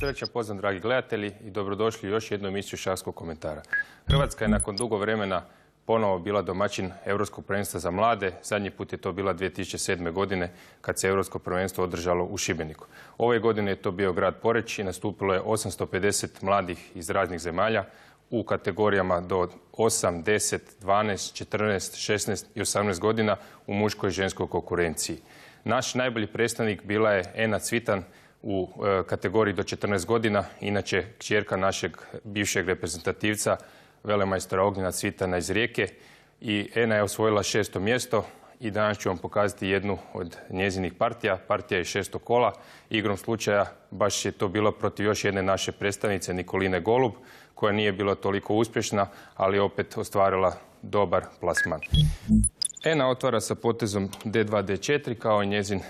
Srećan pozdrav, dragi gledatelji, i dobrodošli u još jednu emisiju šahskog komentara. Hrvatska je nakon dugo vremena ponovo bila domaćin Europskog prvenstva za mlade. Zadnji put je to bila 2007. godine kad se Europsko prvenstvo održalo u Šibeniku. Ove godine je to bio grad Poreč i nastupilo je 850 mladih iz raznih zemalja u kategorijama do 8, 10, 12, 14, 16 i 18 godina u muškoj i ženskoj konkurenciji. Naš najbolji predstavnik bila je Ena Cvitan u kategoriji do 14 godina, inače kćerka našeg bivšeg reprezentativca, velemajstora Ognjena Cvitana iz Rijeke. I Ena je osvojila 6. mjesto i danas ću vam pokazati jednu od njezinih partija. Partija je 6. kola. Igrom slučaja baš je to bilo protiv još jedne naše predstavnice, Nikoline Golub, koja nije bila toliko uspješna, ali opet ostvarila dobar plasman. Ena otvara sa potezom D2, D4 kao i njezin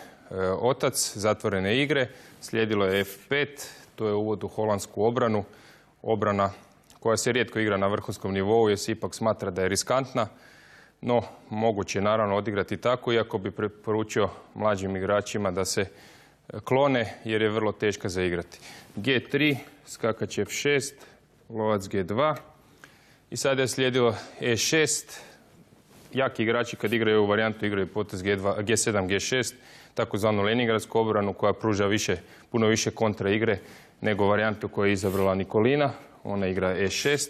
otac, zatvorene igre. Slijedilo je F5, to je uvod u holandsku obranu. Obrana koja se rijetko igra na vrhunskom nivou jer se ipak smatra da je riskantna, no moguće je naravno odigrati tako, iako bi preporučio mlađim igračima da se klone jer je vrlo teška za igrati. G3, skakač F6, lovac G2 i sada je slijedilo E6. Jaki igrači kad igraju ovu varijantu igraju potez G7, G6, takozvanu leningradsku obranu koja pruža puno više kontra igre nego varijantu koju je izabrala Nikolina. Ona igra E6.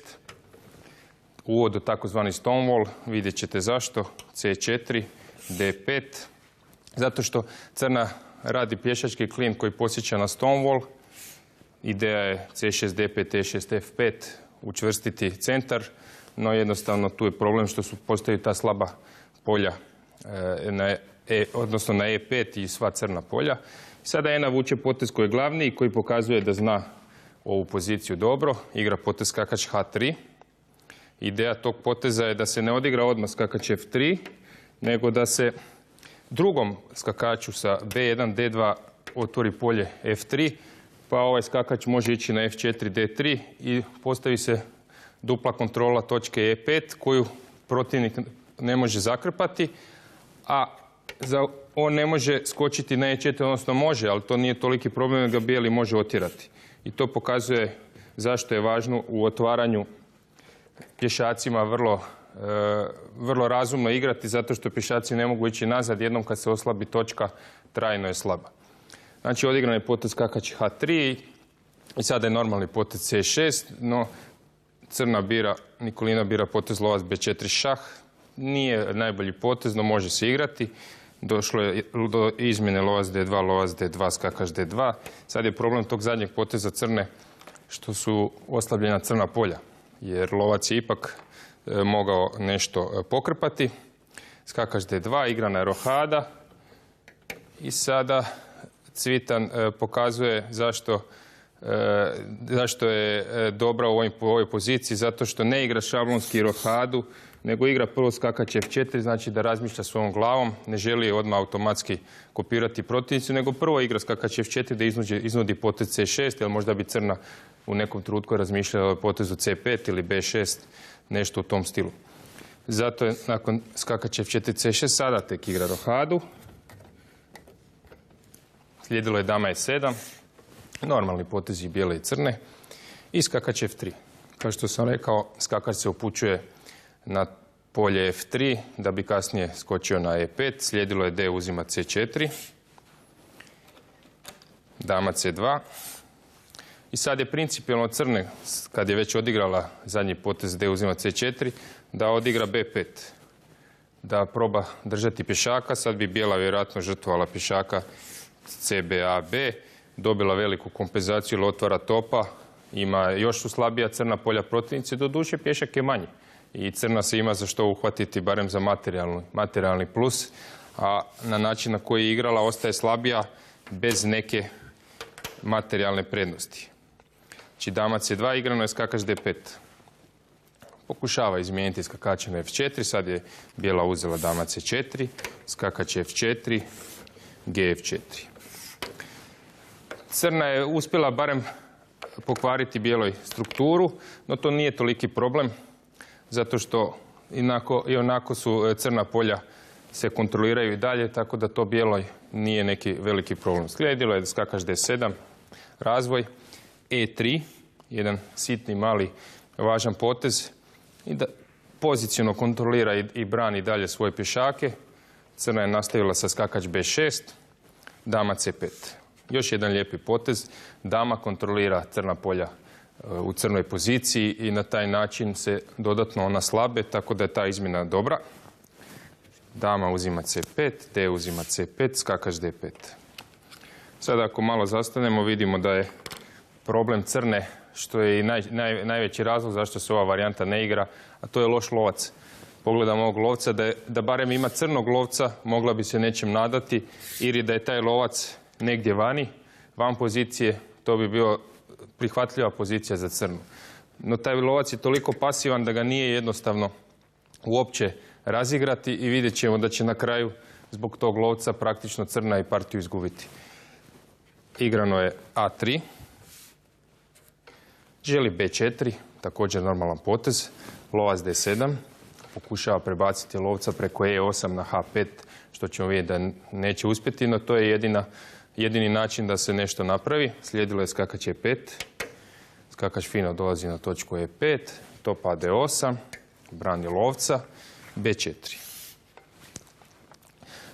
Uvod u takozvani Stonewall, vidjet ćete zašto. C4, D5. Zato što crna radi pješački klin koji posjeća na Stonewall. Ideja je C6, D5, E6, F5 učvrstiti centar, no jednostavno tu je problem što postoji ta slaba polja odnosno na E5 i sva crna polja. Sada Ena vuče potez koji je glavni i koji pokazuje da zna ovu poziciju dobro. Igra potez skakač H3. Ideja tog poteza je da se ne odigra odmah skakač F3, nego da se drugom skakaču sa B1, D2 otvori polje F3, pa ovaj skakač može ići na F4, D3 i postavi se dupla kontrola točke E5 koju protivnik ne može zakrpati, a on ne može skočiti na E4, odnosno može, ali to nije toliki problem da ga bijeli može otjerati. I to pokazuje zašto je važno u otvaranju pješacima vrlo razumno igrati, zato što pješaci ne mogu ići nazad, jednom kad se oslabi točka trajno je slaba. Znači odigran je potez skakač H3 i sada je normalni potez C6, no Nikolina bira potez lovac B4 šah. Nije najbolji potez, no može se igrati. Došlo je do izmjene lovac D2, lovac D2, skakač D2. Sad je problem tog zadnjeg poteza crne što su oslabljena crna polja, jer lovac je ipak mogao nešto pokrpati. Skakač D2, igrana je rohada i sada Cvitan pokazuje zašto je dobra u ovoj poziciji, zato što ne igra šablonski rohadu, nego igra prvo skakač F4, znači da razmišlja svojom glavom, ne želi odmah automatski kopirati protivnicu, nego prvo igra skakač F4 da iznudi potez C6, jer možda bi crna u nekom trenutku razmišljala o potezu C5 ili B6, nešto u tom stilu. Zato je nakon skakač F4, C6 sada tek igra rohadu. Slijedilo je dama E7, normalni potezi bijele i crne i skakač F3. Kao što sam rekao, skakač se upućuje na polje F3 da bi kasnije skočio na E5. Slijedilo je D uzima C4. Dama C2. I sad je principijalno crne, kad je već odigrala zadnji potez D uzima C4, da odigra B5. Da proba držati pješaka. Sad bi bijela vjerojatno žrtvovala pješaka CBAB. Dobila veliku kompenzaciju ili otvara topa. Ima još su slabija crna polja protivnice, doduše pješak je manji. I crna se ima za što uhvatiti, barem za materijalni plus, a na način na koji je igrala ostaje slabija bez neke materijalne prednosti. Znači dama C2, igrano je skakač D5. Pokušava izmijeniti skakača na F4, sad je bijela uzela dama C4, skakač F4, G-F4. Crna je uspjela barem pokvariti bijeloj strukturu, no to nije toliki problem, zato što ionako su crna polja se kontroliraju i dalje, tako da to bijeloj nije neki veliki problem. Slijedilo je skakač D7, razvoj E3, jedan sitni, mali, važan potez i da poziciono kontrolira i brani dalje svoje pješake. Crna je nastavila sa skakač B6, dama C5. Još jedan lijepi potez, dama kontrolira crna polja u crnoj poziciji i na taj način se dodatno ona slabe, tako da je ta izmjena dobra. Dama uzima C5, D uzima C5, skakač D5. Sada ako malo zastanemo vidimo da je problem crne, što je i najveći razlog zašto se ova varijanta ne igra, a to je loš lovac. Pogledam ovog lovca, da barem ima crnog lovca, mogla bi se nečem nadati, ili da je taj lovac negdje vani, van pozicije, to bi bio prihvatljiva pozicija za crnu. No taj lovac je toliko pasivan da ga nije jednostavno uopće razigrati i vidjet ćemo da će na kraju zbog tog lovca praktično crna i partiju izgubiti. Igrano je A3. Želi B4, također normalan potez. Lovac D7. Pokušava prebaciti lovca preko E8 na H5, što ćemo vidjeti da neće uspjeti, no to je jedini način da se nešto napravi. Slijedilo je skakač E5. Skakač fino dolazi na točku E5. Topa D8. Brani lovca. B4.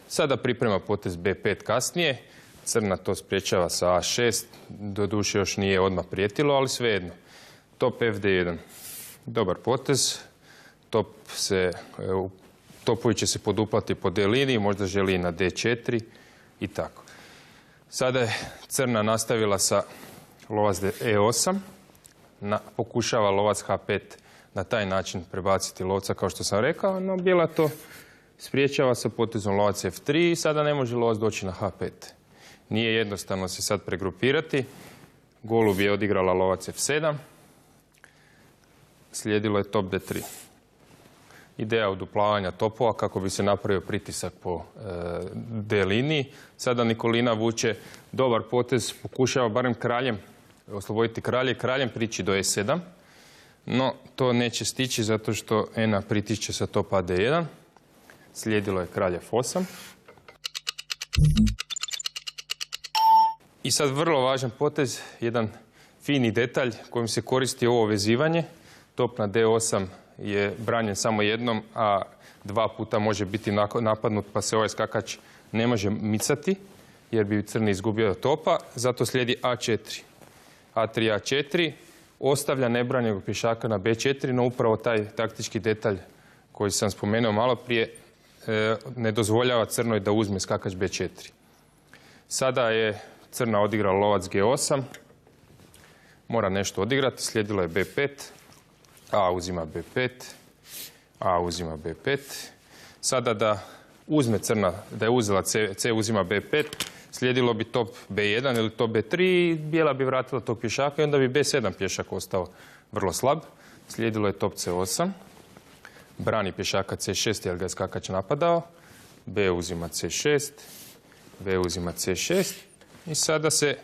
Sada priprema potez B5 kasnije. Crna to spriječava sa A6. Doduše još nije odmah prijetilo, ali svejedno. Top FD1. Dobar potez. Topovi će se poduplati po D liniji, možda želi i na D4 i tako. Sada je crna nastavila sa lovac E8. Pokušava lovac H5 na taj način prebaciti lovca, kao što sam rekao, no bijela to spriječava sa potezom lovac F3 i sada ne može lovac doći na H5. Nije jednostavno se sad pregrupirati. Golub je odigrala lovac F7. Slijedilo je top D3. Ideja uduplavanja topova kako bi se napravio pritisak po D liniji. Sada Nikolina vuče dobar potez, pokušava barem kraljem osloboditi kralje, kraljem prići do E7. No, to neće stići zato što Ena pritišće sa topa D1. Slijedilo je kralj F8. I sad vrlo važan potez, jedan fini detalj kojim se koristi ovo vezivanje. Top na D8 je branjen samo jednom, a 2 puta može biti napadnut, pa se ovaj skakač ne može micati, jer bi crni izgubio topa. Zato slijedi A4. A3, A4. Ostavlja nebranjenog pješaka na B4, no upravo taj taktički detalj koji sam spomenuo malo prije ne dozvoljava crnoj da uzme skakač B4. Sada je crna odigrala lovac G8. Mora nešto odigrati. Slijedilo je B5. A uzima B5. A uzima B5. Sada da uzme crna, da je uzela C uzima B5. Slijedilo bi top B1 ili top B3. Bijela bi vratila tog pješaka i onda bi B7 pješak ostao vrlo slab. Slijedilo je top C8. Brani pješaka C6 jer ga je skakač napadao. B uzima C6. B uzima C6. I sada se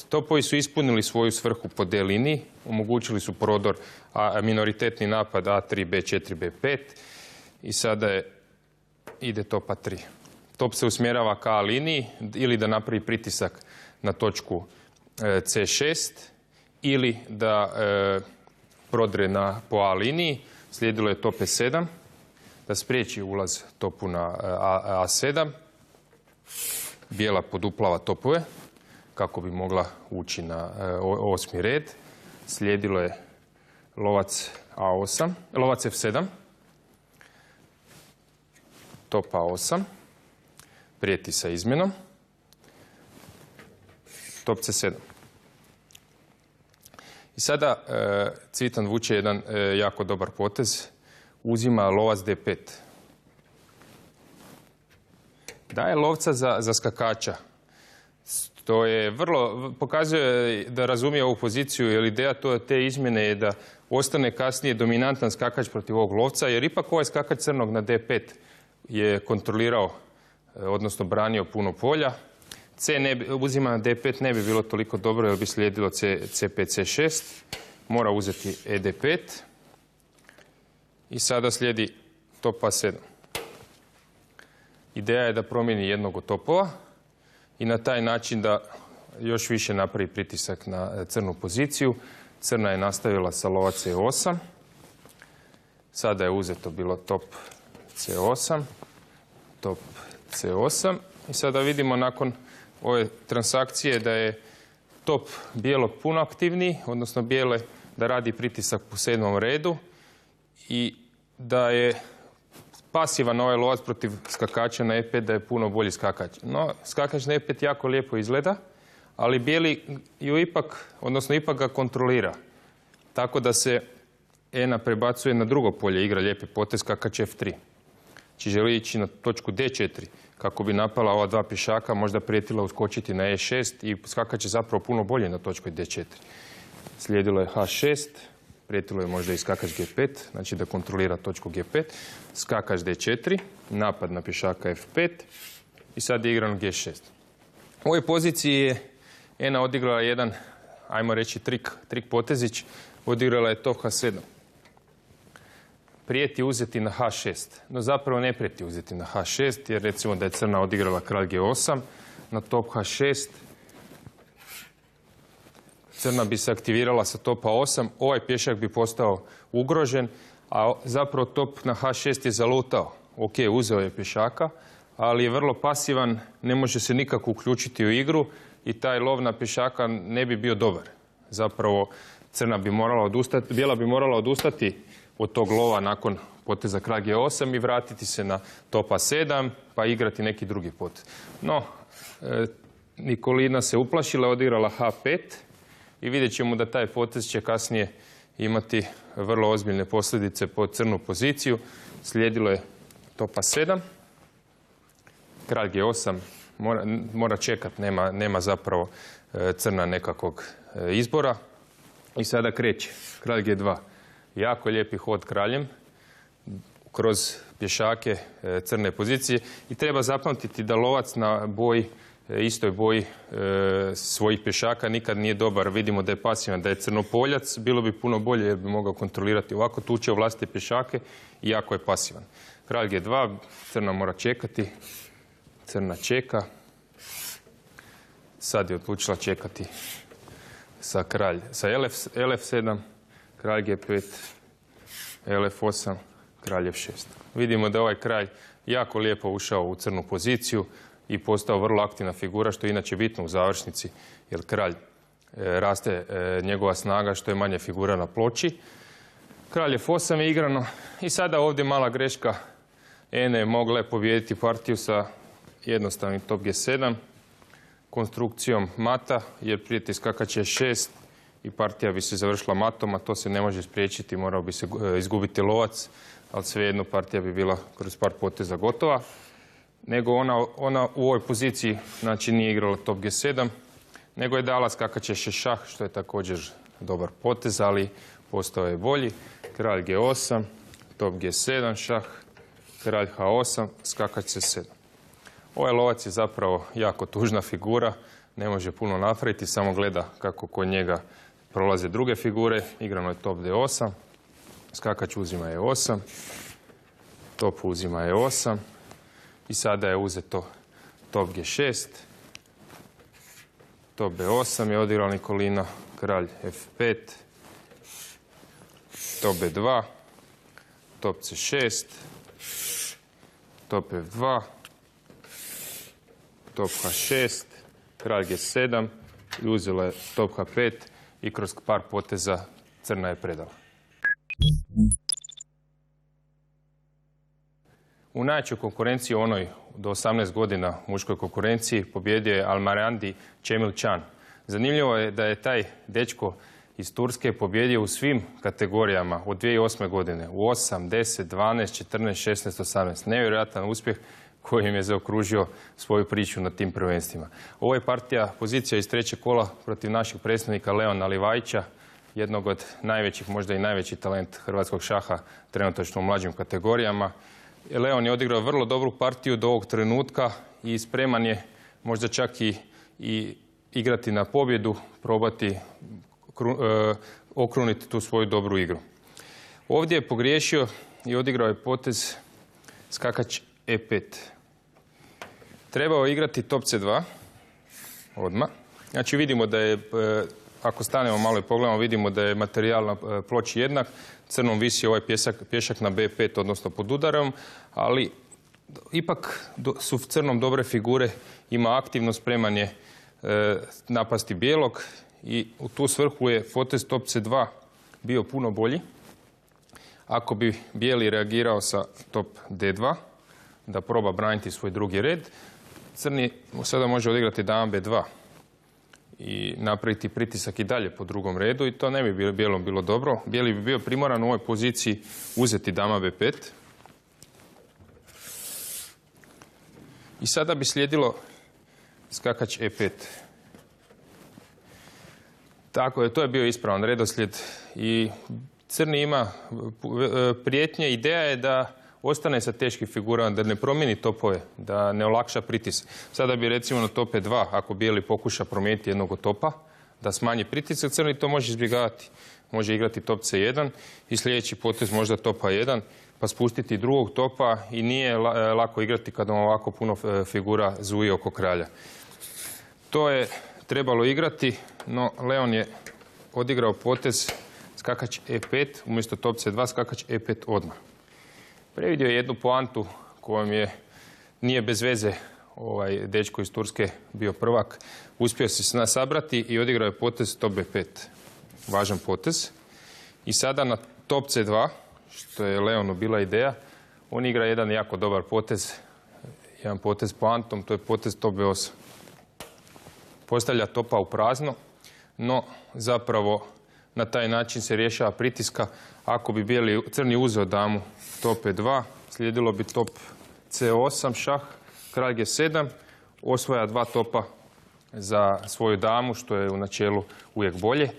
topovi su ispunili svoju svrhu po D liniji. Omogućili su prodor, minoritetni napad A3, B4, B5. I sada ide top A3. Top se usmjerava ka A liniji ili da napravi pritisak na točku C6 ili da prodre po A liniji. Slijedilo je top E7, da spriječi ulaz topu na A7. Bijela poduplava topove kako bi mogla ući na 8. red. Slijedilo je lovac A8, lovac F7, top A8, prijeti sa izmjenom, top C7. I sada Cvitan vuče jedan jako dobar potez, uzima lovac D5. Daje lovca za skakača. To je vrlo, pokazuje da razumije ovu poziciju, jer ideja te izmjene je da ostane kasnije dominantan skakač protiv ovog lovca, jer ipak ovaj skakač crnog na D5 je kontrolirao, odnosno branio puno polja. Uzima na D5 ne bi bilo toliko dobro, jer bi slijedilo C5, C6. Mora uzeti ED5. I sada slijedi top A7. Ideja je da promijeni jednog od topova i na taj način da još više napravi pritisak na crnu poziciju. Crna je nastavila sa lovac C8. Sada je uzeto bilo top C8, top C8. I sada vidimo nakon ove transakcije da je top bijelog puno aktivniji, odnosno bijele da radi pritisak po 7. redu i da je pasivan ovaj lovac protiv skakača na E5, da je puno bolji skakač. No, skakač na E5 jako lijepo izgleda, ali bijeli ju ipak ga kontrolira. Tako da se Ena prebacuje na drugo polje, igra lijepi potez, skakač F3. Znači želi ići na točku D4 kako bi napala ova dva pješaka, možda prijetila uskočiti na E6 i skakač je zapravo puno bolje na točku D4. Slijedilo je H6, prijetilo je možda i skakač G5, znači da kontrolira točku G5, skakač D4, napad na pješaka F5 i sad je igran G6. U ovoj poziciji je Ena odigrala jedan, ajmo reći, trik potezić, odigrala je top H7. Prijeti uzeti na H6, no zapravo ne prijeti uzeti na H6, jer recimo da je crna odigrala kralj G8 na top H6, crna bi se aktivirala sa topa 8, ovaj pješak bi postao ugrožen, a zapravo top na H6 je zalutao. Ok, uzeo je pješaka, ali je vrlo pasivan, ne može se nikako uključiti u igru i taj lov na pješaka ne bi bio dobar. Zapravo bijela bi morala odustati od tog lova nakon poteza kralj G8 i vratiti se na topa 7 pa igrati neki drugi potez. No, Nikolina se uplašila, odigrala H5 i vidjet ćemo da taj potez će kasnije imati vrlo ozbiljne posljedice po crnu poziciju. Slijedilo je topa 7, kralj G8 mora čekat, nema zapravo crna nekakvog izbora. I sada kreće kralj G2. Jako lijepi hod kraljem kroz pješake crne pozicije i treba zapamtiti da lovac na istoj boji svojih pješaka nikad nije dobar. Vidimo da je pasivan, da je crnopoljac, bilo bi puno bolje jer bi mogao kontrolirati. Ovako tuče u vlastite pješake i jako je pasivan. Kralj G2, crna mora čekati, crna čeka. Sad je odlučila čekati sa LF7, kralj G5, LF8, kralj F6. Vidimo da je ovaj kralj jako lijepo ušao u crnu poziciju i postao vrlo aktivna figura, što je inače bitno u završnici, jer kralj raste njegova snaga što je manje figura na ploči. Kralj F8 je igrano i sada ovdje mala greška. Ene je mogla pobijediti partiju sa jednostavnim top G7, konstrukcijom mata, jer prijeti skakač E6 i partija bi se završila matom, a to se ne može spriječiti, morao bi se izgubiti lovac, ali svejedno partija bi bila kroz par poteza gotova. Nego ona u ovoj poziciji, znači, nije igrala top G7, nego je dala skakač E6 šah, što je također dobar potez, ali postao je bolji. Kralj G8, top G7 šah, kralj H8, skakač C7. Ovaj lovac je zapravo jako tužna figura, ne može puno napraviti, samo gleda kako kod njega prolaze druge figure. Igrano je top D8, skakač uzima E8, top uzima E8 i sada je uzeto top G6, top B8 je odigrala Nikolina, kralj F5, top B2, top C6, top F2, top H6, kralj G7 i uzela je top H5 i kroz par poteza crna je predala. U najjačoj konkurenciji, onoj do 18 godina muškoj konkurenciji, pobjedio je Almarandi Cemilcan. Zanimljivo je da je taj dečko iz Turske pobjedio u svim kategorijama od 2008. godine. U 8, 10, 12, 14, 16, 18. Nevjerojatan uspjeh koji im je zaokružio svoju priču na tim prvenstvima. Ovo je partija, pozicija iz trećeg kola protiv našeg predstavnika Leona Livajića, jednog od najvećih, možda i najveći talent hrvatskog šaha, trenutačno u mlađim kategorijama. Leon je odigrao vrlo dobru partiju do ovog trenutka i spreman je možda čak i igrati na pobjedu, probati okruniti tu svoju dobru igru. Ovdje je pogriješio i odigrao je potez skakač E5. Trebao je igrati top C2 odmah Znači vidimo da je, ako stanemo malo i pogledamo, vidimo da je materijal na ploči jednak. Crnom visi ovaj pješak na B5, odnosno pod udarom, ali ipak su crnom dobre figure, ima aktivno spremanje napasti bijelog i u tu svrhu je potez top C2 bio puno bolji. Ako bi bijeli reagirao sa top D2, da proba braniti svoj drugi red, crni sada može odigrati dama B2 i napraviti pritisak i dalje po drugom redu i to ne bi bijelom bilo dobro. Bijeli bi bio primoran u ovoj poziciji uzeti dama B5. I sada bi slijedilo skakač E5. Tako je, to je bio ispravan redoslijed i crni ima prijetnje. Ideja je da ostane sa teških figurama, da ne promijeni topove, da ne olakša pritisak. Sada bi recimo na top E2, ako bijeli pokuša promijeniti jednog od topa, da smanji pritisak, crni to može izbjegavati. Može igrati top C1 i sljedeći potez možda topa 1, pa spustiti drugog topa i nije lako igrati kada ovako puno figura zuji oko kralja. To je trebalo igrati, no Leon je odigrao potez skakač E5, umjesto top C2 skakač E5 odmah. Previdio je jednu poantu kojom nije bez veze ovaj dečko iz Turske bio prvak. Uspio se sabrati i odigrao je potez top B5. Važan potez. I sada na top C2, što je Leonu bila ideja, on igra jedan jako dobar potez. Jedan potez poantom, to je potez top B8. Postavlja topa u prazno, no zapravo na taj način se rješava pritiska. Ako bi crni uzeo damu top E2, slijedilo bi top C8 šah, kralj G7, osvaja dva topa za svoju damu, što je u načelu uvijek bolje.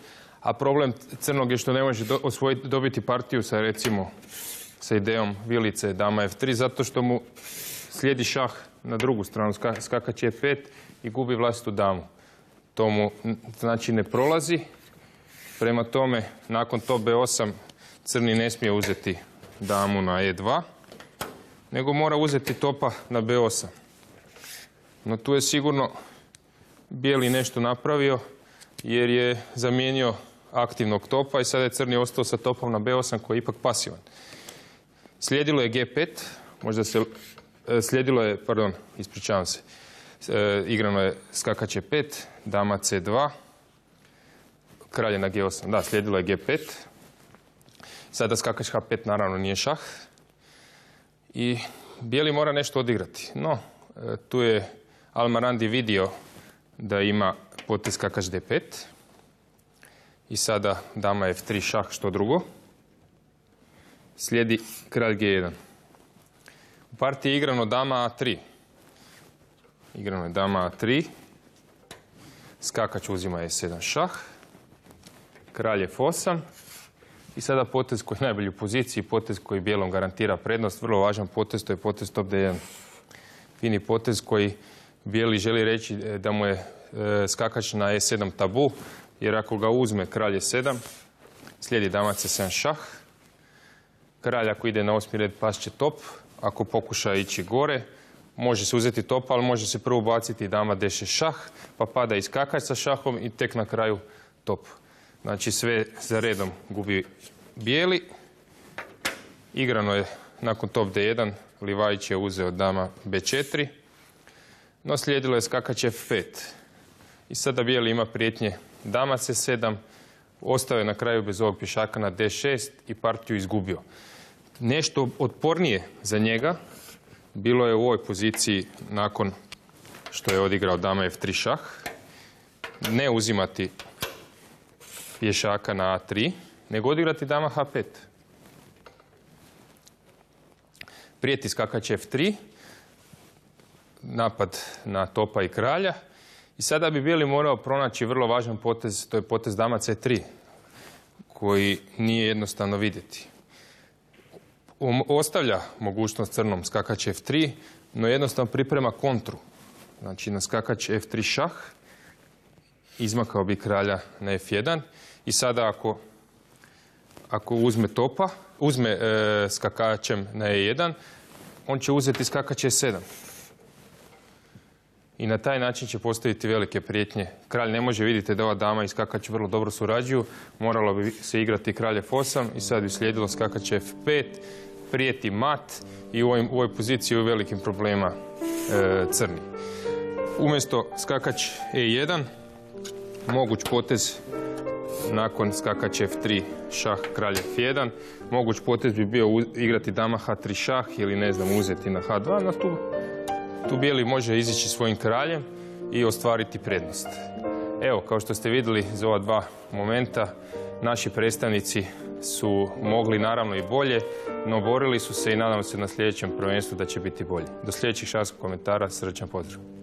A problem crnog je što ne može dobiti partiju sa, recimo, sa idejom vilice dama F3, zato što mu slijedi šah na drugu stranu, skakač E5 i gubi vlastitu damu. To mu znači ne prolazi. Prema tome, nakon top B8, crni ne smije uzeti damu na E2, nego mora uzeti topa na B8. No tu je sigurno bijeli nešto napravio, jer je zamijenio aktivnog topa i sada je crni ostao sa topom na B8 koji je ipak pasivan. Slijedilo je G5, igrano je skakač E5, dama C2, kralj na G8, da, slijedilo je G5. Sada skakač H5 naravno nije šah. I bijeli mora nešto odigrati. No, tu je Almarandi vidio da ima potez skakač D5. I sada dama F3 šah, što drugo. Slijedi kralj G1. U partiji je igrano dama A3. Igrano je dama A3. Skakač uzima E7 šah. Kralj F8. I sada potez koji je najbolji u poziciji, potez koji bijelom garantira prednost, vrlo važan potez, to je potez top D1. Fini potez koji bijeli želi reći da mu je skakač na E7 tabu, jer ako ga uzme kralj E7, slijedi dama C7 šah. Kralj ako ide na 8. red past će top, ako pokuša ići gore, može se uzeti topa, ali može se prvo baciti dama D6 šah, pa pada i skakač sa šahom i tek na kraju top. Znači sve za redom gubi bijeli. Igrano je nakon top D1, Livajić je uzeo dama B4, no slijedilo je skakač F5. I sada bijeli ima prijetnje dama C7, ostao je na kraju bez ovog pješaka na D6 i partiju izgubio. Nešto otpornije za njega bilo je u ovoj poziciji nakon što je odigrao dama F3 šah. Ne uzimati pješaka na A3, nego odigrati dama H5. Prijeti skakač F3, napad na topa i kralja. I sada bi bijeli morao pronaći vrlo važan potez, to je potez dama C3, koji nije jednostavno vidjeti. Ostavlja mogućnost crnom skakač F3, no jednostavno priprema kontru. Znači na skakač F3 šah, izmakao bi kralja na F1 i sada ako uzme topa, uzme skakačem na E1, on će uzeti skakač E7. i na taj način će postaviti velike prijetnje. Kralj ne može, vidite da ova dama i skakač vrlo dobro surađuju, moralo bi se igrati kralj F8 i sad bi slijedilo skakač F5, prijeti mat i u ovoj poziciji je velikim problema crni. Umjesto skakač E1, moguć potez nakon skakač F3, šah, kralj F1. Moguć potez bi bio igrati dama H3 šah ili ne znam uzeti na H2. No tu bijeli može izići svojim kraljem i ostvariti prednost. Evo, kao što ste vidjeli za ova dva momenta, naši predstavnici su mogli naravno i bolje, no borili su se i nadamo se na sljedećem prvenstvu da će biti bolje. Do sljedećih šahskih komentara, srdačan pozdrav.